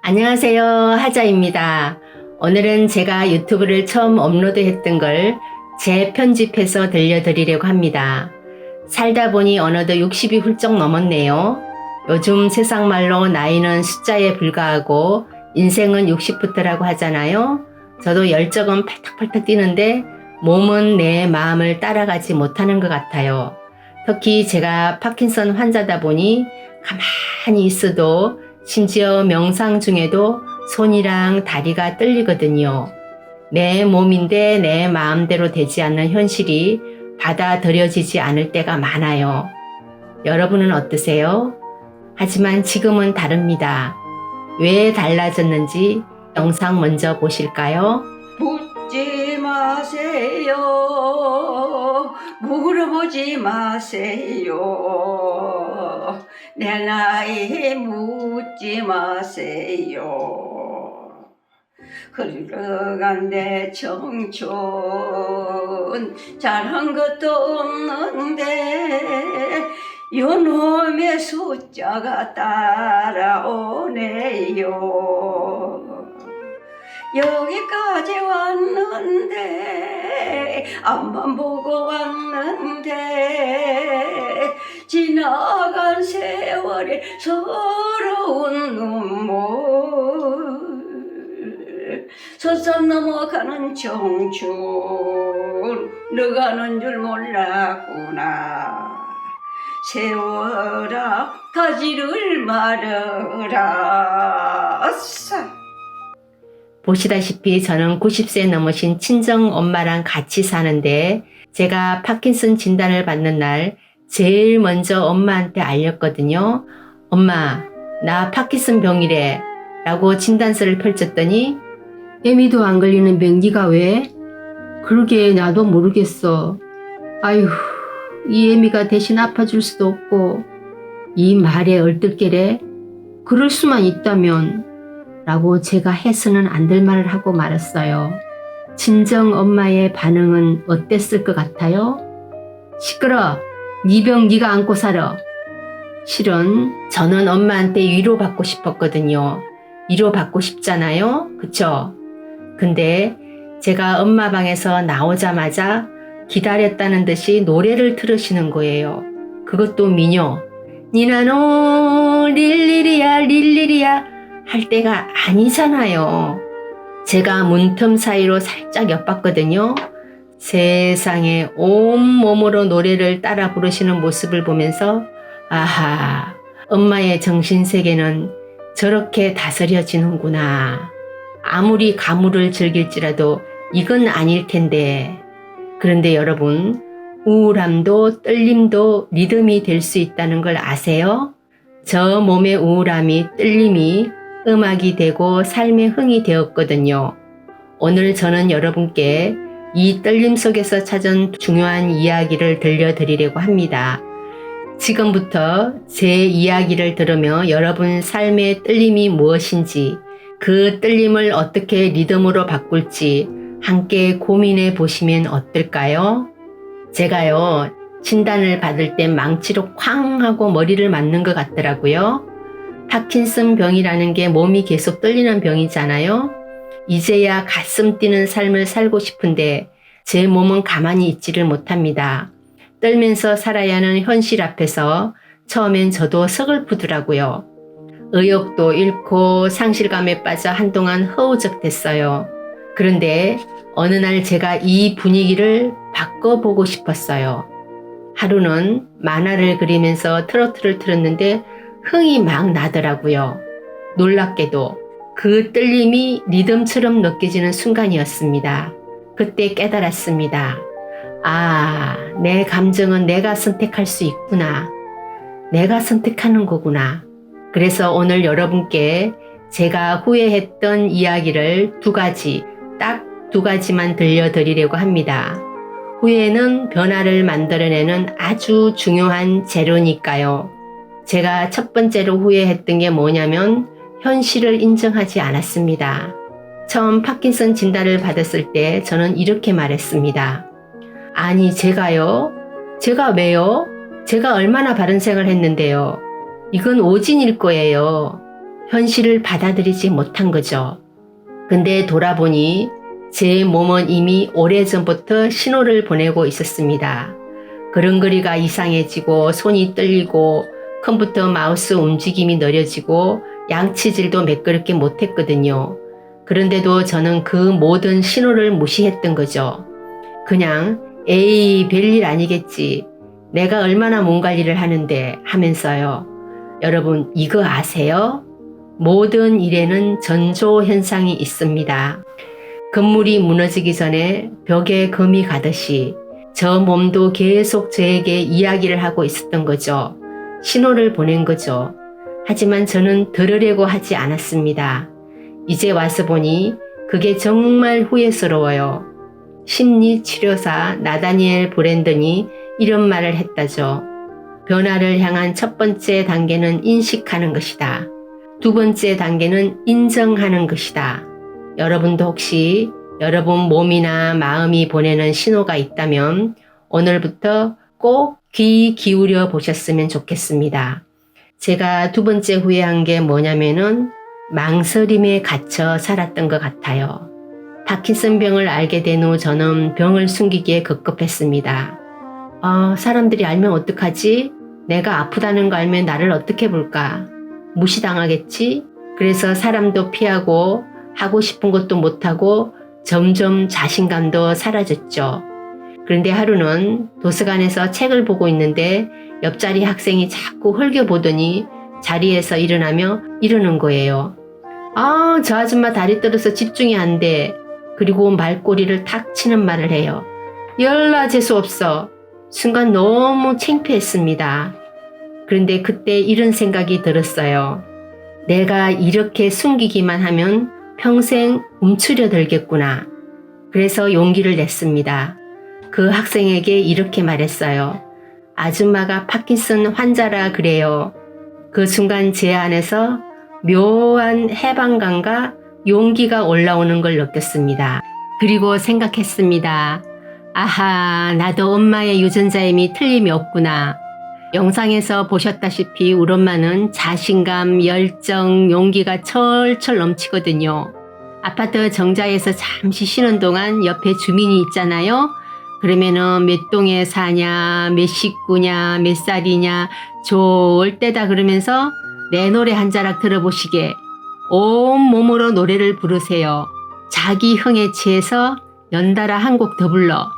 안녕하세요. 하자입니다. 오늘은 제가 유튜브를 처음 업로드했던 걸 재편집해서 들려드리려고 합니다. 살다 보니 어느덧 60이 훌쩍 넘었네요. 요즘 세상 말로 나이는 숫자에 불과하고 인생은 60부터라고 하잖아요. 저도 열정은 팔딱팔딱 뛰는데 몸은 내 마음을 따라가지 못하는 것 같아요. 특히 제가 파킨슨 환자다 보니 가만히 있어도 심지어 명상 중에도 손이랑 다리가 떨리거든요. 내 몸인데 내 마음대로 되지 않는 현실이 받아들여지지 않을 때가 많아요. 여러분은 어떠세요? 하지만 지금은 다릅니다. 왜 달라졌는지 영상 먼저 보실까요? 묻지 마세요. 물어보지 마세요. 내 나이 묻지 마세요. 흘러간 내 청춘 잘한 것도 없는데 요놈의 숫자가 따라오네요. 여기까지 왔는데 앞만 보고 왔는데 지나간 세월의 서러운 눈물 서서 넘어가는 청춘 너가는 줄 몰랐구나. 세월아 가지를 말아라. 아싸. 보시다시피 저는 90세 넘으신 친정 엄마랑 같이 사는데 제가 파킨슨 진단을 받는 날 제일 먼저 엄마한테 알렸거든요. 엄마, 나 파킨슨 병이래 라고 진단서를 펼쳤더니 애미도 안 걸리는 병 네가 왜? 그러게 나도 모르겠어. 아휴, 이 애미가 대신 아파줄 수도 없고 이 말에 얼떨결에 그럴 수만 있다면 라고 제가 해서는 안 될 말을 하고 말았어요. 친정 엄마의 반응은 어땠을 것 같아요? 시끄러! 네 병 네가 안고 살아. 실은 저는 엄마한테 위로받고 싶었거든요. 위로받고 싶잖아요. 그쵸? 근데 제가 엄마 방에서 나오자마자 기다렸다는 듯이 노래를 틀으시는 거예요. 그것도 민요. 니나노 릴리리야 릴리리야 할 때가 아니잖아요. 제가 문틈 사이로 살짝 엿봤거든요. 세상에 온몸으로 노래를 따라 부르시는 모습을 보면서 아하, 엄마의 정신세계는 저렇게 다스려지는구나. 아무리 가물을 즐길지라도 이건 아닐 텐데. 그런데 여러분, 우울함도 떨림도 리듬이 될 수 있다는 걸 아세요? 저 몸의 우울함이 떨림이 음악이 되고 삶의 흥이 되었거든요. 오늘 저는 여러분께 이 떨림 속에서 찾은 중요한 이야기를 들려드리려고 합니다. 지금부터 제 이야기를 들으며 여러분 삶의 떨림이 무엇인지 그 떨림을 어떻게 리듬으로 바꿀지 함께 고민해 보시면 어떨까요? 제가요, 진단을 받을 때 망치로 쾅 하고 머리를 맞는 것 같더라고요. 파킨슨 병이라는 게 몸이 계속 떨리는 병이잖아요. 이제야 가슴 뛰는 삶을 살고 싶은데 제 몸은 가만히 있지를 못합니다. 떨면서 살아야 하는 현실 앞에서 처음엔 저도 서글프더라고요. 의욕도 잃고 상실감에 빠져 한동안 허우적댔어요. 그런데 어느 날 제가 이 분위기를 바꿔보고 싶었어요. 하루는 만화를 그리면서 트로트를 틀었는데 흥이 막 나더라고요. 놀랍게도 그 떨림이 리듬처럼 느껴지는 순간이었습니다. 그때 깨달았습니다. 아, 내 감정은 내가 선택할 수 있구나. 내가 선택하는 거구나. 그래서 오늘 여러분께 제가 후회했던 이야기를 딱 두 가지만 들려드리려고 합니다. 후회는 변화를 만들어내는 아주 중요한 재료니까요. 제가 첫 번째로 후회했던 게 뭐냐면 현실을 인정하지 않았습니다. 처음 파킨슨 진단을 받았을 때 저는 이렇게 말했습니다. 아니 제가요? 제가 왜요? 제가 얼마나 바른 생각을 했는데요. 이건 오진일 거예요. 현실을 받아들이지 못한 거죠. 근데 돌아보니 제 몸은 이미 오래전부터 신호를 보내고 있었습니다. 걸음걸이가 이상해지고 손이 떨리고 컴퓨터 마우스 움직임이 느려지고 양치질도 매끄럽게 못했거든요. 그런데도 저는 그 모든 신호를 무시했던 거죠. 그냥 에이 별일 아니겠지. 내가 얼마나 몸 관리를 하는데 하면서요. 여러분 이거 아세요? 모든 일에는 전조 현상이 있습니다. 건물이 무너지기 전에 벽에 금이 가듯이 저 몸도 계속 저에게 이야기를 하고 있었던 거죠. 신호를 보낸 거죠. 하지만 저는 들으려고 하지 않았습니다. 이제 와서 보니 그게 정말 후회스러워요. 심리치료사 나다니엘 브랜든이 이런 말을 했다죠. 변화를 향한 첫 번째 단계는 인식하는 것이다. 두 번째 단계는 인정하는 것이다. 여러분도 혹시 여러분 몸이나 마음이 보내는 신호가 있다면 오늘부터 꼭 귀 기울여 보셨으면 좋겠습니다. 제가 두 번째 후회한 게 뭐냐면은 망설임에 갇혀 살았던 것 같아요. 파킨슨병을 알게 된 후 저는 병을 숨기기에 급급했습니다. 사람들이 알면 어떡하지? 내가 아프다는 거 알면 나를 어떻게 볼까? 무시당하겠지? 그래서 사람도 피하고 하고 싶은 것도 못하고 점점 자신감도 사라졌죠. 그런데 하루는 도서관에서 책을 보고 있는데 옆자리 학생이 자꾸 흘겨보더니 자리에서 일어나며 이러는 거예요. 저 아줌마 다리 떨어서 집중이 안 돼. 그리고 말꼬리를 탁 치는 말을 해요. 열나 재수없어. 순간 너무 창피했습니다. 그런데 그때 이런 생각이 들었어요. 내가 이렇게 숨기기만 하면 평생 움츠려들겠구나. 그래서 용기를 냈습니다. 그 학생에게 이렇게 말했어요. 아줌마가 파킨슨 환자라 그래요. 그 순간 제 안에서 묘한 해방감과 용기가 올라오는 걸 느꼈습니다. 그리고 생각했습니다. 아하, 나도 엄마의 유전자임이 틀림이 없구나. 영상에서 보셨다시피 우리 엄마는 자신감, 열정, 용기가 철철 넘치거든요. 아파트 정자에서 잠시 쉬는 동안 옆에 주민이 있잖아요. 그러면은 몇 동에 사냐, 몇 식구냐, 몇 살이냐, 좋을 때다 그러면서 내 노래 한 자락 들어보시게 온 몸으로 노래를 부르세요. 자기 흥에 취해서 연달아 한 곡 더 불러.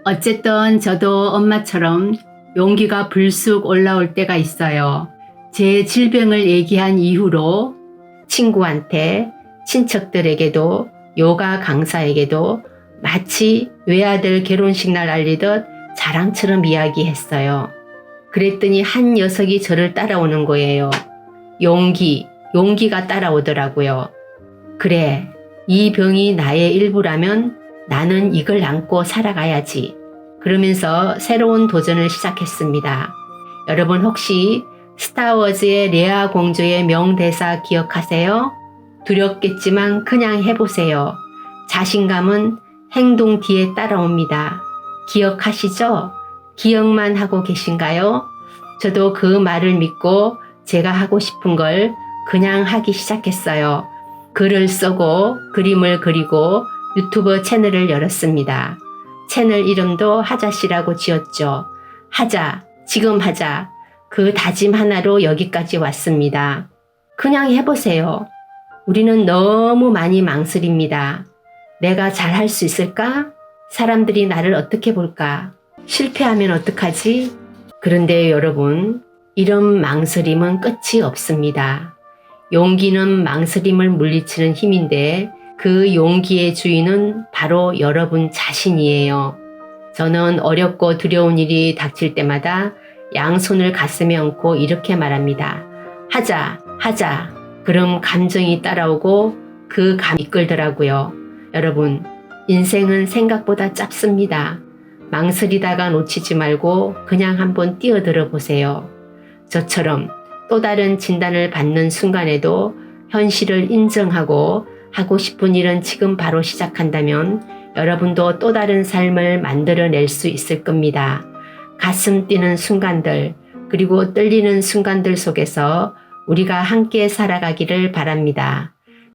어쨌든 저도 엄마처럼 용기가 불쑥 올라올 때가 있어요. 제 질병을 얘기한 이후로 친구한테, 친척들에게도, 요가 강사에게도 마치 외아들 결혼식 날 알리듯 자랑처럼 이야기했어요. 그랬더니 한 녀석이 저를 따라오는 거예요. 용기가 따라오더라고요. 그래, 이 병이 나의 일부라면 나는 이걸 안고 살아가야지. 그러면서 새로운 도전을 시작했습니다. 여러분 혹시 스타워즈의 레아 공주의 명대사 기억하세요? 두렵겠지만 그냥 해보세요. 자신감은 행동 뒤에 따라옵니다. 기억하시죠? 기억만 하고 계신가요? 저도 그 말을 믿고 제가 하고 싶은 걸 그냥 하기 시작했어요. 글을 쓰고 그림을 그리고 유튜브 채널을 열었습니다. 채널 이름도 하자씨라고 지었죠. 하자, 지금 하자. 그 다짐 하나로 여기까지 왔습니다. 그냥 해보세요. 우리는 너무 많이 망설입니다. 내가 잘할 수 있을까? 사람들이 나를 어떻게 볼까? 실패하면 어떡하지? 그런데 여러분, 이런 망설임은 끝이 없습니다. 용기는 망설임을 물리치는 힘인데 그 용기의 주인은 바로 여러분 자신이에요. 저는 어렵고 두려운 일이 닥칠 때마다 양손을 가슴에 얹고 이렇게 말합니다. 하자, 하자. 그럼 감정이 따라오고 그 감이 이끌더라고요. 여러분, 인생은 생각보다 짧습니다. 망설이다가 놓치지 말고 그냥 한번 뛰어들어 보세요. 저처럼 또 다른 진단을 받는 순간에도 현실을 인정하고 하고 싶은 일은 지금 바로 시작한다면 여러분도 또 다른 삶을 만들어낼 수 있을 겁니다. 가슴 뛰는 순간들, 그리고 떨리는 순간들 속에서 우리가 함께 살아가기를 바랍니다.